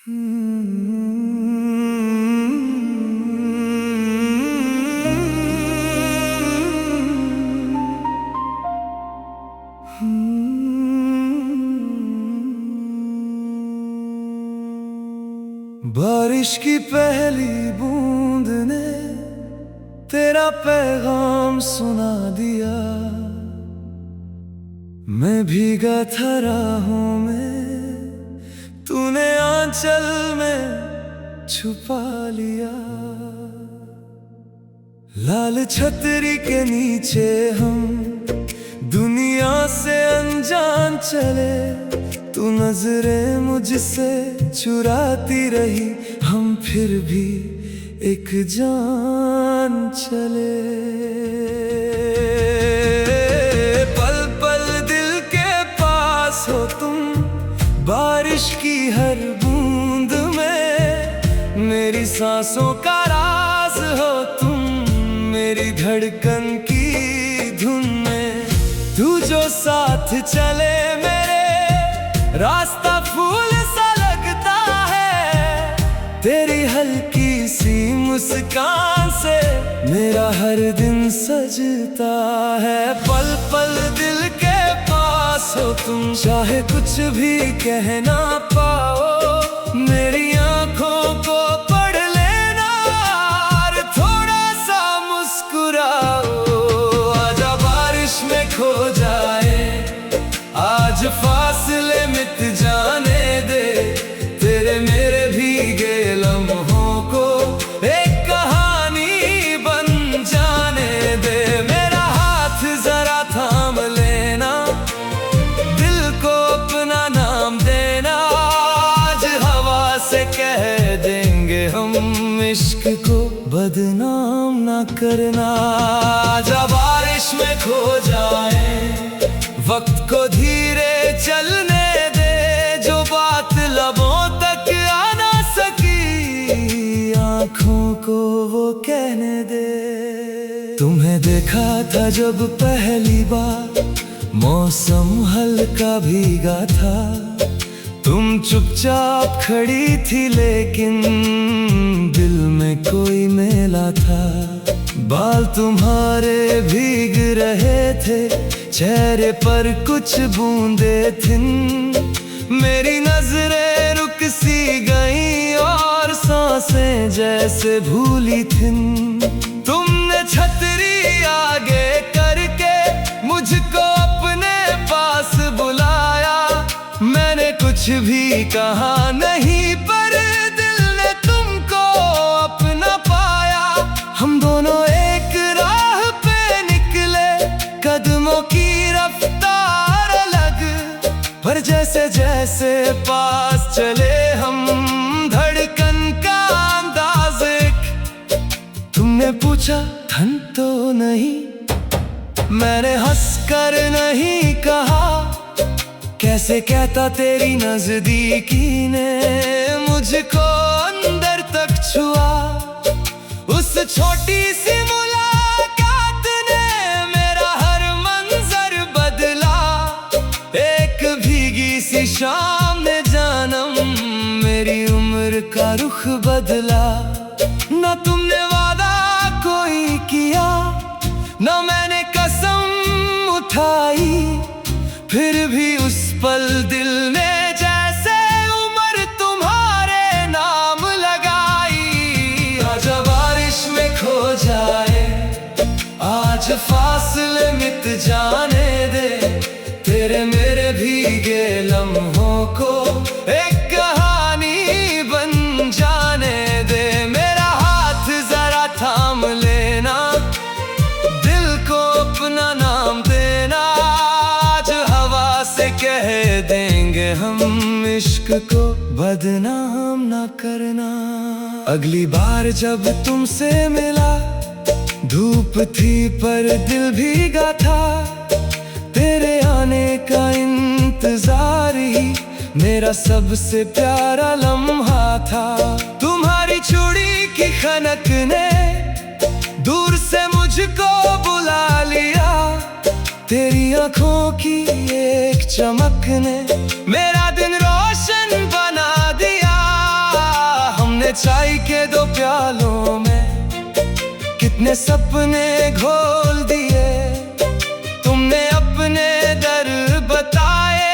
बारिश की पहली बूंद ने तेरा पैगाम सुना दिया। मैं भीगा था राहों में, तूने आंचल में छुपा लिया। लाल छतरी के नीचे हम दुनिया से अनजान चले, तू नजरें मुझसे चुराती रही, हम फिर भी एक जान चले। पल पल दिल के पास हो तुम, बारिश की हर बूंद में मेरी सांसों का राज हो तुम, मेरी धड़कन की धुन में तू जो साथ चले मेरे, रास्ता फूल सा लगता है। तेरी हल्की सी मुस्कान से मेरा हर दिन सजता है। पल पल दिल के पास हो तुम, चाहे कुछ भी कहना पाओ, मेरी आंखों को पढ़ लेना और थोड़ा सा मुस्कुराओ। आजा बारिश में खो जाए, आज फासले मिट जाने दे, तेरे मेरे भीगे लम्हों को एक कहानी बन जाने दे। मेरा हाथ जरा थाम लेना, दिल को अपना नाम देना, आज हवा से कह देंगे हम, इश्क को बदनाम ना करना। आजा बारिश में खो जाए, वक्त को धीरे चलने दे, जो बात लबों तक आ ना सकी, आंखों को वो कहने दे। तुम्हें देखा था जब पहली बार, मौसम हल्का भीगा था, तुम चुपचाप खड़ी थी लेकिन दिल में कोई मेला था। बाल तुम्हारे भीग रहे थे, चेहरे पर कुछ बूंदे थिन, मेरी नजरें रुक सी गईं और सांसें जैसे भूली थिन। तुमने छतरी आगे करके मुझको अपने पास बुलाया, मैंने कुछ भी कहा नहीं पर दिल ने तुमको अपना पाया। हम दोनों एक राह पे निकले, कदमों की रफ्तार अलग, पर जैसे जैसे पास चले हम, धड़कन का अंदाज एक। तुमने पूछा धन तो नहीं, मैंने हंसकर नहीं कहा, कैसे कहता तेरी नजदीकी ने मुझको अंदर तक छुआ। उस छोटी सी मुलाकात ने मेरा हर मंजर बदला, एक भीगी सी शाम ने जानम मेरी उम्र का रुख बदला। ना तुमने वादा कोई किया, ना मैंने कसम उठाई, फिर भी उस पल दिल ने जैसे उम्र तुम्हारे नाम लगाई। आजा बारिश में खो जाए, आज फासले मिट जाने दे, तेरे मेरे भीगे लम्हों को एक कहानी बन जाने दे। मेरा हाथ जरा थाम लेना, दिल को अपना नाम देना, आज हवा से कह देंगे हम, इश्क को बदनाम ना करना। अगली बार जब तुमसे मिला, धूप थी पर दिल भीगा था, तेरे आने का इंतजार ही मेरा सबसे प्यारा लम्हा था। तुम्हारी चूड़ी की खनक ने दूर से मुझको बुला लिया, तेरी आंखों की एक चमक ने मेरा दिन रोशन बना दिया। चाय चाय के दो प्यालों में कितने सपने घोल दिए। तुमने अपने दर बताए,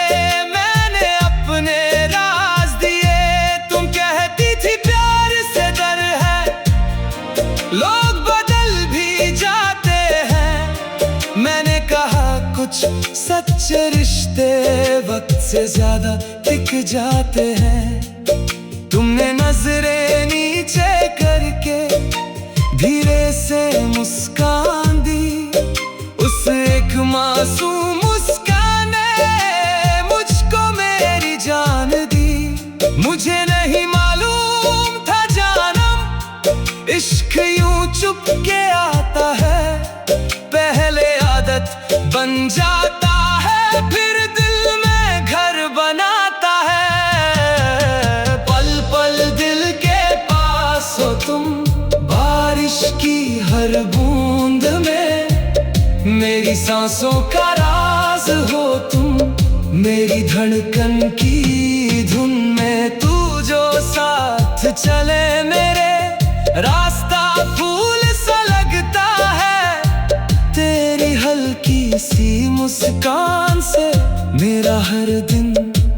मैंने अपने राज दिए। तुम कहती थी प्यार से डर है, लोग बदल भी जाते हैं। मैंने कहा कुछ सच्चे रिश्ते वक्त से ज्यादा टिक जाते हैं। तुमने नजरें नीचे करके धीरे से मुस्कान दी। उस एक मासूम मुस्कान ने मुझको मेरी जान दी। मुझे नहीं मालूम था जानम, इश्क यूं चुप के आता है। पहले आदत बन जाता है, फिर दिल में घर बनाता है। पल पल दिल के पास हो तुम, बारिश की हर बूंद में। मेरी सांसों का राज हो तुम, मेरी धड़कन की धुन में। तू जो साथ चले मेरे, रास्ता फूल सा लगता है। तेरी हल्की सी मुस्कान से मेरा हर दिन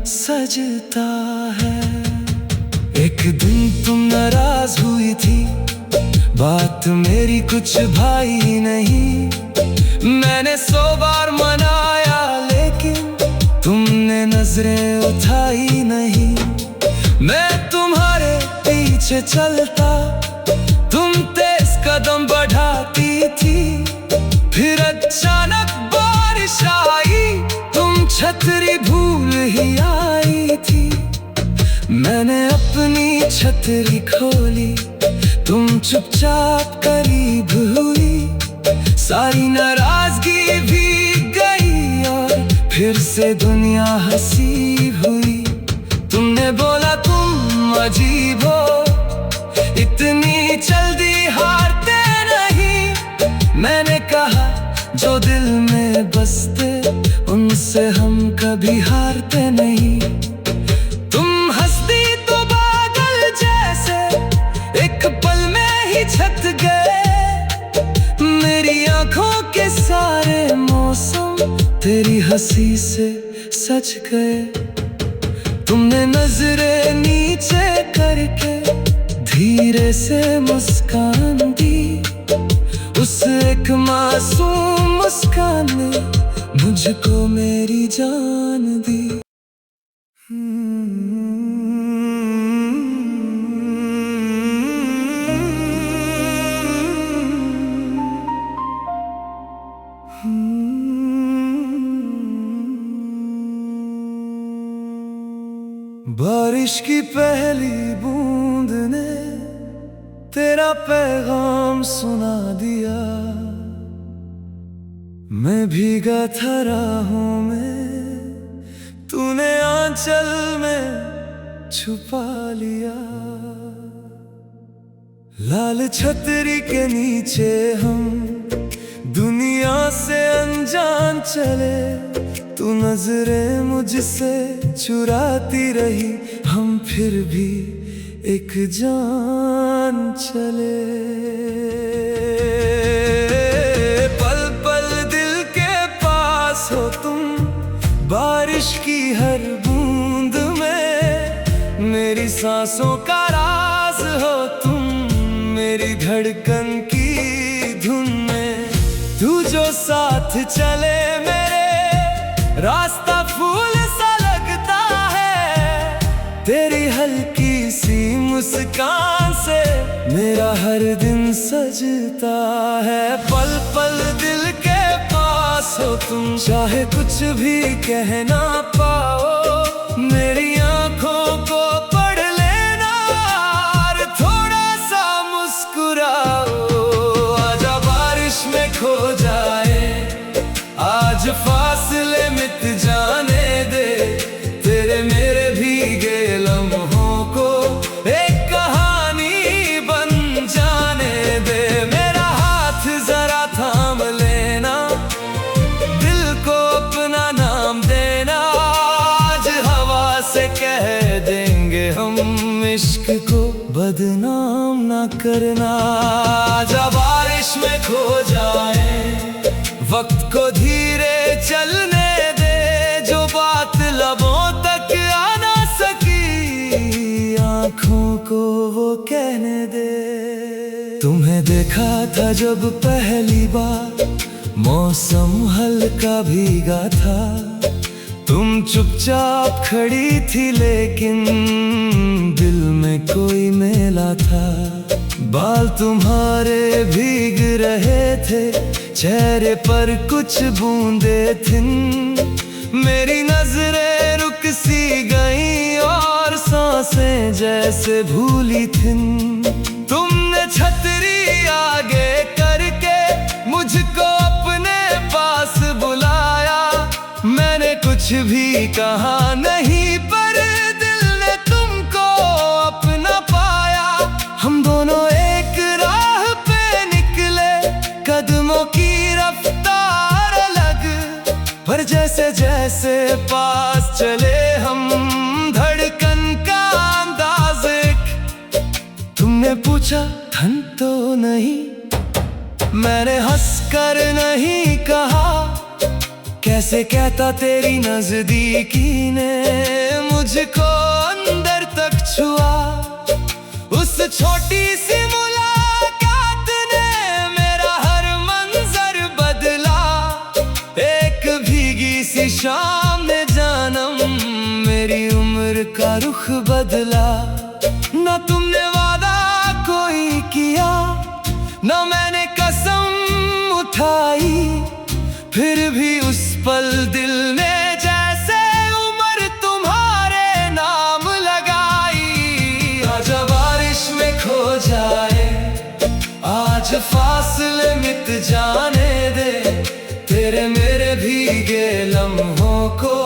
सजता है। एक दिन तुम नाराज हुई थी, बात मेरी कुछ भाई नहीं। मैंने 100 बार मनाया लेकिन तुमने नजरें उठाई नहीं। मैं तुम्हारे पीछे चलता, तुम तेज कदम बढ़ाती थी। फिर अचानक बारिश आई, तुम छतरी भूल ही आई थी। मैंने अपनी छतरी खोली, तुम चुपचाप करीब हुई। सारी नाराजगी भीग गई और फिर से दुनिया हंसी हुई। तुमने बोला तुम अजीब हो, इतनी जल्दी हारते नहीं। मैंने कहा जो दिल में बसते उनसे हम कभी हारते नहीं। तुम हंसती तो बादल जैसे एक पल में ही छट गए। मेरी आंखों के सारे मौसम तेरी हंसी से सज गए। तुमने नजरें नीचे करके धीरे से मुस्कान दी। उस एक मासूम मुस्कान ने मुझको मेरी जान दी। बारिश की पहली बूंद ने तेरा पैगाम सुना दिया। मैं भीगा था राहों में, तूने आंचल में छुपा लिया। लाल छतरी के नीचे हम दुनिया से अनजान चले। तू नजरें मुझसे चुराती रही, हम फिर भी एक जान चले। पल पल दिल के पास हो तुम, बारिश की हर बूंद में। मेरी सांसों का राज हो तुम, मेरी धड़कन की धुन में। तू जो साथ चले मेरे, रास्ता फूल सा लगता है। तेरी हल्की सी मुस्कान से मेरा हर दिन सजता है। पल पल दिल के पास हो तुम, चाहे कुछ भी कहना पाओ। मेरी आंखों को पढ़ लेना और थोड़ा सा मुस्कुराओ। आजा बारिश में खो जाए, आज फासले मिट जाने दे। तेरे मेरे भीगे लम्हों को एक कहानी बन जाने दे। मेरा हाथ जरा थाम लेना, दिल को अपना नाम देना। आज हवा से कह देंगे हम इश्क को बदनाम ना करना। जब बारिश में खो जाए वक्त को धीरे चलने दे, जो बात लबों तक आ ना सकी आँखों को वो कहने दे। तुम्हें देखा था जब पहली बार, मौसम हल्का भीगा था, तुम चुपचाप खड़ी थी लेकिन दिल में कोई मेला था। बाल तुम्हारे भीग रहे थे, चेहरे पर कुछ बूंदे थीं। मेरी नजरें रुक सी गईं और सांसें जैसे भूली थीं। तुमने छतरी आगे करके मुझको अपने पास बुलाया, मैंने कुछ भी कहा नहीं पर दिल ने तुमको अपना पाया। हम दोनों एक राह पे निकले, कदमों की रफ्तार अलग, पर जैसे जैसे पास चले हम धड़कन का अंदाज एक। तुमने पूछा धन तो नहीं, मैंने हंसकर नहीं कहा, कैसे कहता तेरी नजदीकी ने मुझको अंदर तक छुआ। उस छोटी सी मुलाकात ने मेरा हर मंजर बदला, एक भीगी सी शाम ने जानम मेरी उम्र का रुख बदला। ना तुमने वादा कोई किया, ना मैंने कसम उठाई, फिर भी उस पल दिल ने जैसे उम्र तुम्हारे नाम लगाई। आज बारिश में खो जाए, आज फासले मिट जाने दे, तेरे मेरे भीगे लम्हों को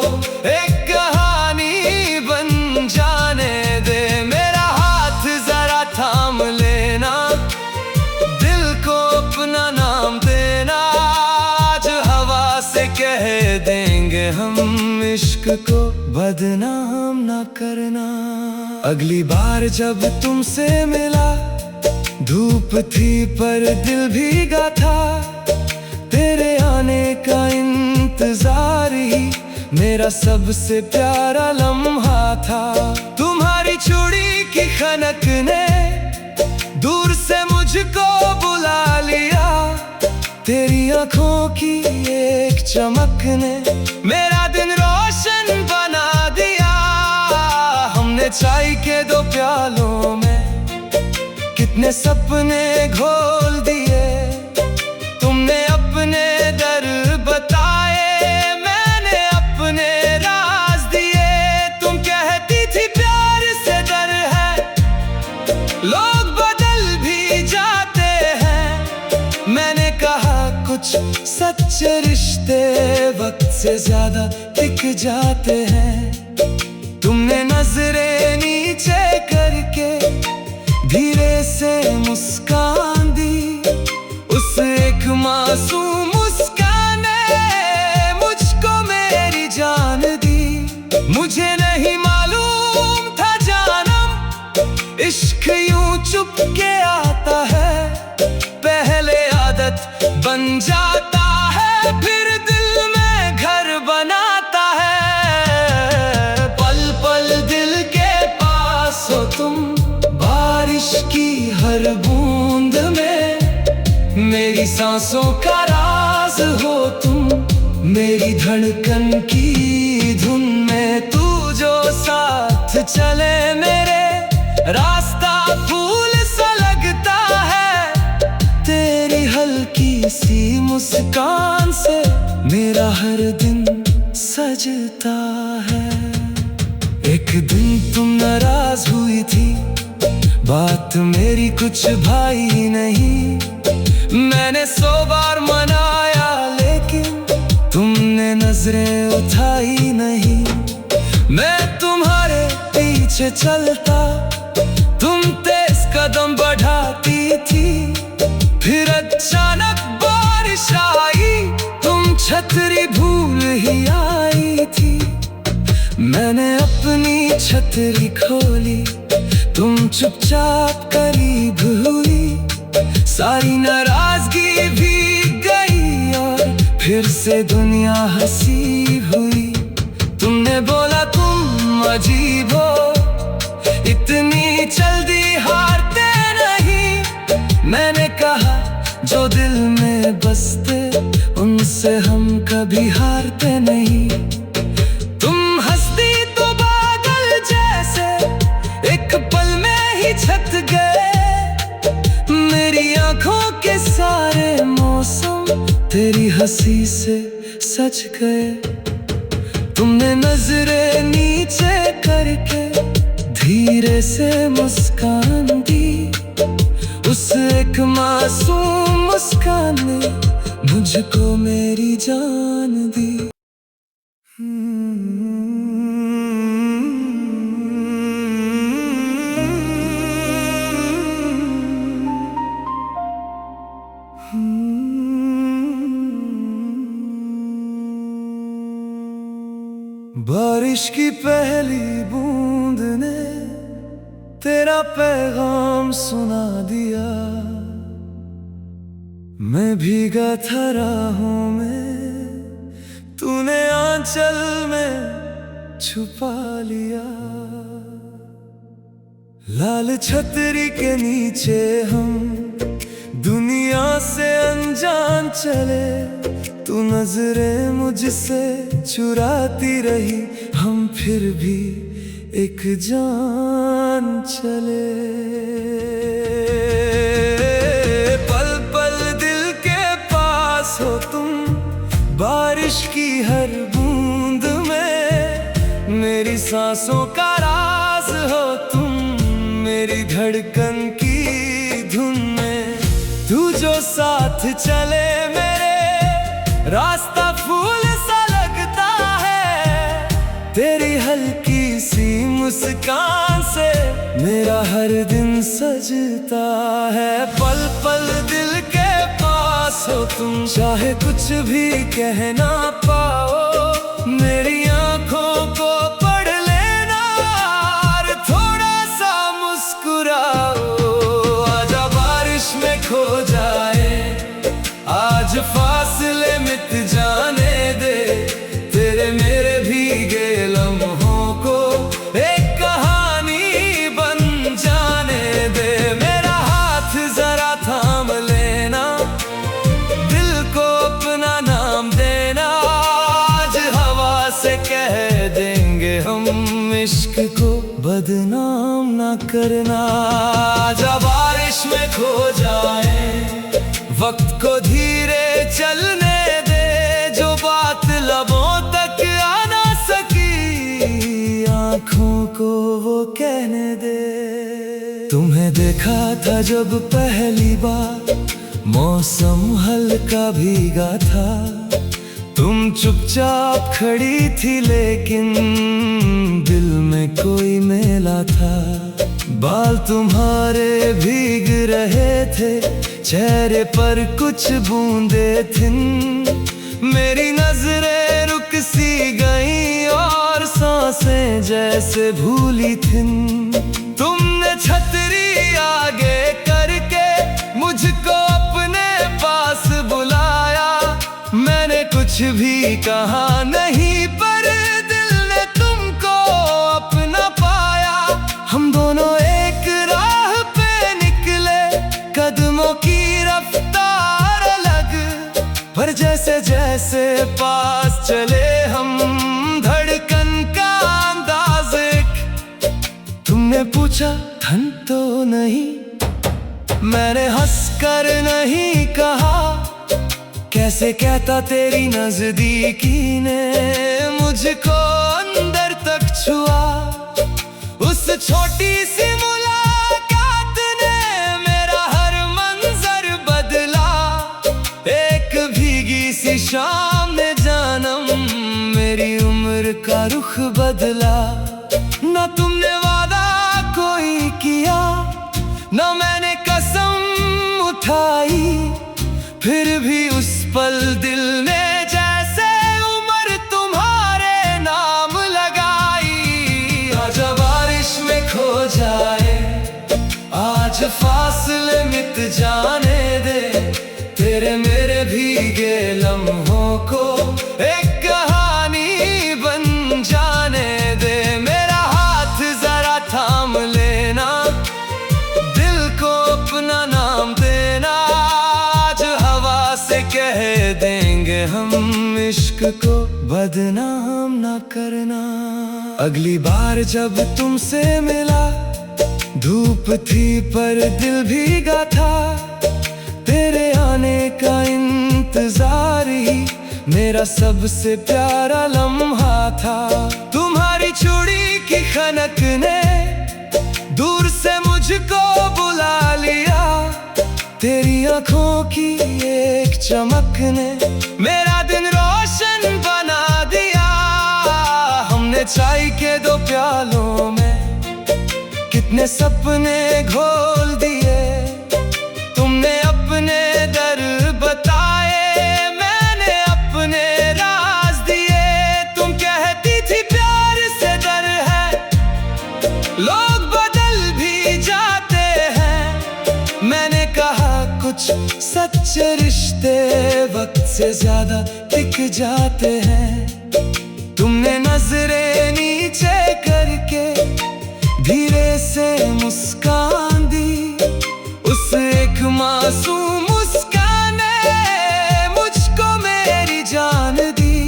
एक कहानी बन जाने दे। मेरा हाथ जरा थाम लेना, दिल को अपना नाम देना, कह देंगे हम इश्क को बदनाम ना करना। अगली बार जब तुमसे मिला, धूप थी पर दिल भीगा था, तेरे आने का इंतजार ही मेरा सबसे प्यारा लम्हा था। तुम्हारी चूड़ी की खनक ने दूर से मुझको बुला लिया, तेरी आँखों की एक चमक ने मेरा दिन रोशन बना दिया। हमने चाय के दो प्यालों में कितने सपने घोल दिए, तुमने अपने दर बताए, मैंने अपने राज दिए। तुम कहती थी प्यार से डर है, लोग बदल भी जाते हैं, मैंने कहा कुछ सच्चे रिश्ते वक्त से ज्यादा टिक जाते हैं। तुमने नजरें नीचे करके धीरे से मुस्कान दी, उस एक मासूम मुस्कान ने मुझको मेरी जान दी। मुझे नहीं मालूम था जानम, इश्क यूं चुप के आता है, पहले आदत बन जाता है, फिर दिल में घर बनाता है। पल पल दिल के पास हो तुम, बारिश की हर बूंद में मेरी सांसों का राज हो तुम, मेरी धड़कन की धुन में तू जो साथ चले मेरे, रास्ता फूल सा लगता है, तेरी हल्की सी मुस्कान से मेरा हर दिन सजता है। एक दिन तुम नाराज हुई थी, बात मेरी कुछ भाई नहीं, मैंने 100 बार मनाया लेकिन तुमने नजरें उठाई नहीं। मैं तुम्हारे पीछे चलता, तुम तेज कदम बढ़ाती थी, फिर अचानक बारिश आई, तुम छतरी भूल ही आई थी। मैंने अपनी छतरी खोली, तुम चुपचाप करीब हुई, सारी नाराजगी भी गई और फिर से दुनिया हंसी हुई। तुमने बोला तुम अजीब हो, इतनी जल्दी हारते नहीं। मैंने कहा जो दिल में बसते उनसे हम कभी हारते नहीं। तुम हंसती तो बादल जैसे एक पल में ही छट गए। मेरी आंखों के सारे मौसम तेरी हंसी से सज गए। तुमने नजरें नीचे करके धीरे से मुस्कान दी, उस एक मासूम मुस्कान ने मुझको मेरी जान दी। बारिश की पहली बूंद ने तेरा पैगाम सुना दिया। मैं भीगा था राहों में, तूने आंचल में छुपा लिया। लाल छतरी के नीचे हम दुनिया से अनजान चले। तू नजरें मुझसे चुराती रही, हम फिर भी एक जान चले। पल पल दिल के पास हो तुम, बारिश की हर बूंद में मेरी सांसों का राज हो तुम। मेरी धड़कन की धुन में तू जो साथ चले मेरे, रास्ता फूल सा लगता है। तेरी हल्की सी मुस्कान से मेरा हर दिन सजता है। पल पल दिल के पास हो तुम, चाहे कुछ भी कहना पाओ, मेरी आंखों को पढ़ लेना और थोड़ा सा मुस्कुराओ। आजा बारिश में खो जाए, आज फासले मिट जाने दे। तेरे मेरे भीगे लम्हों को एक कहानी बन जाने दे। मेरा हाथ जरा थाम लेना, दिल को अपना नाम देना। आज हवा से कह देंगे हम, इश्क को बदनाम ना करना। आजा बारिश में खो जाए, वक्त को धीरे चलने दे। जो बात लबों तक आ ना सकी, आंखों को वो कहने दे। तुम्हें देखा था जब पहली बार, मौसम हल्का भीगा था। तुम चुपचाप खड़ी थी लेकिन दिल में कोई मेला था। बाल तुम्हारे भीग रहे थे, चेहरे पर कुछ बूंदे थिन। मेरी नजरें रुक सी गईं और सांसें जैसे भूली थिन। तुमने छतरी आगे करके मुझको अपने पास बुलाया। मैंने कुछ भी कहा नहीं, पर दिल ने तुमको अपना पाया। हम दोनों एक राह पे निकले, कदमों की रफ्तार अलग, पर जैसे जैसे पास चले हम, धड़कन का अंदाज एक। तुमने पूछा धन तो नहीं, मैंने हंसकर नहीं कहा। कैसे कहता तेरी नजदीकी ने मुझको अंदर तक छुआ। उस छोटी सी मुलाकात ने मेरा हर मंजर बदला। एक भीगी सी शाम ने जानम मेरी उम्र का रुख बदला। न तुमने वादा कोई किया, न मैंने कसम उठाई, फिर भी उस पल दिल ने जैसे उम्र तुम्हारे नाम लगाई। आजा बारिश में खो जाए, आज फासले मिट जाने दे, तेरे मेरे भीगे लम्हों को एक कहानी बन जाने दे। मेरा हाथ जरा थाम लेना, दिल को अपना नाम देना। आज हवा से कह देंगे हम, इश्क को बदनाम ना करना। अगली बार जब तुमसे मिला, धूप थी पर दिल भीगा था। तेरे आने का इंतजार ही मेरा सबसे प्यारा लम्हा था। तुम्हारी चूड़ी की खनक ने दूर से मुझको बुला लिया। तेरी आंखों की एक चमक ने मेरा दिन रोशन बना दिया। हमने चाय के दो प्यालों में कितने सपने घोल दिए। तुमने अपने दर्द बताए, मैंने अपने राज दिए। तुम कहती थी प्यार से डर है, लोग बदल भी जाते हैं। मैंने कहा कुछ सच्चे रिश्ते वक्त से ज्यादा टिक जाते हैं। तुमने नजरें नीचे करके धीरे से मुस्कान दी। उस एक मासूम मुस्कान ने मुझको मेरी जान दी।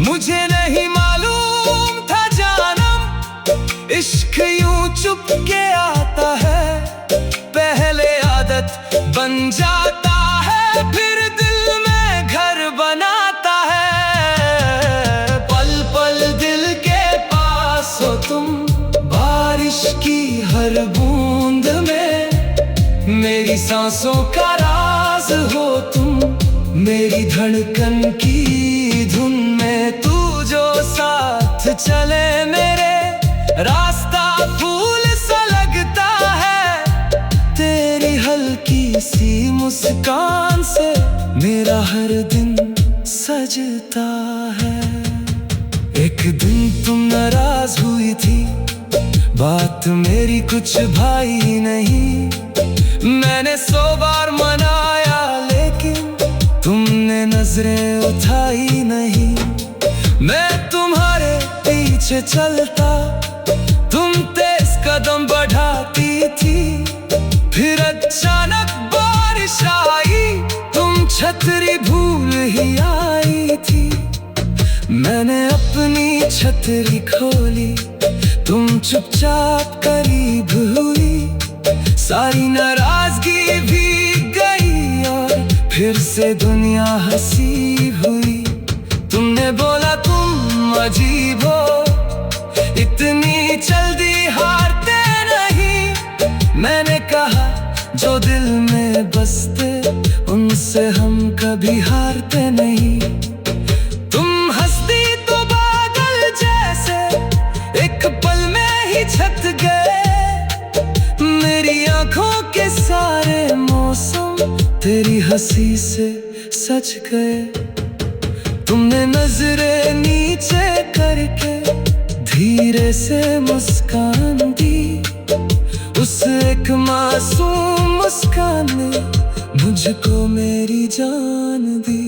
मुझे नहीं मालूम था जानम, इश्क यूं चुप के आता है। पहले आदत बन जाता है, फिर दिल में घर बनाता है। पल पल दिल के पास हो तुम, बारिश की हर बूंद में। मेरी सांसों का राज हो तुम, मेरी धड़कन की धुन में। तू जो साथ चले मेरे, रास्ता फूल सा लगता है। तेरी हल्की सी मुस्कान से मेरा हर दिन सजता है। एक दिन तुम नाराज हुई थी, बात मेरी कुछ भाई नहीं। मैंने 100 बार मनाया लेकिन तुमने नजरें उठाई नहीं। मैं तुम्हारे पीछे चलता, तुम तेज कदम बढ़ाती थी। फिर अचानक बारिश आई, तुम छतरी भूल ही आई थी। मैंने अपनी छतरी खोली, तुम चुपचाप करीब हुई। सारी नाराजगी भीग गई और फिर से दुनिया हंसी हुई। तुमने बोला तुम अजीब हो, इतनी जल्दी हारते नहीं। मैंने कहा जो दिल में बसते उनसे हम कभी हारते नहीं। तुम हंसती तो बादल जैसे एक पल में ही छट गए। मेरी आंखों के सारे मौसम तेरी हंसी से सज गए। तुमने नजरें नीचे करके धीरे से मुस्कान दी। उस एक मासूम मुस्कान ने मुझको मेरी जान दी।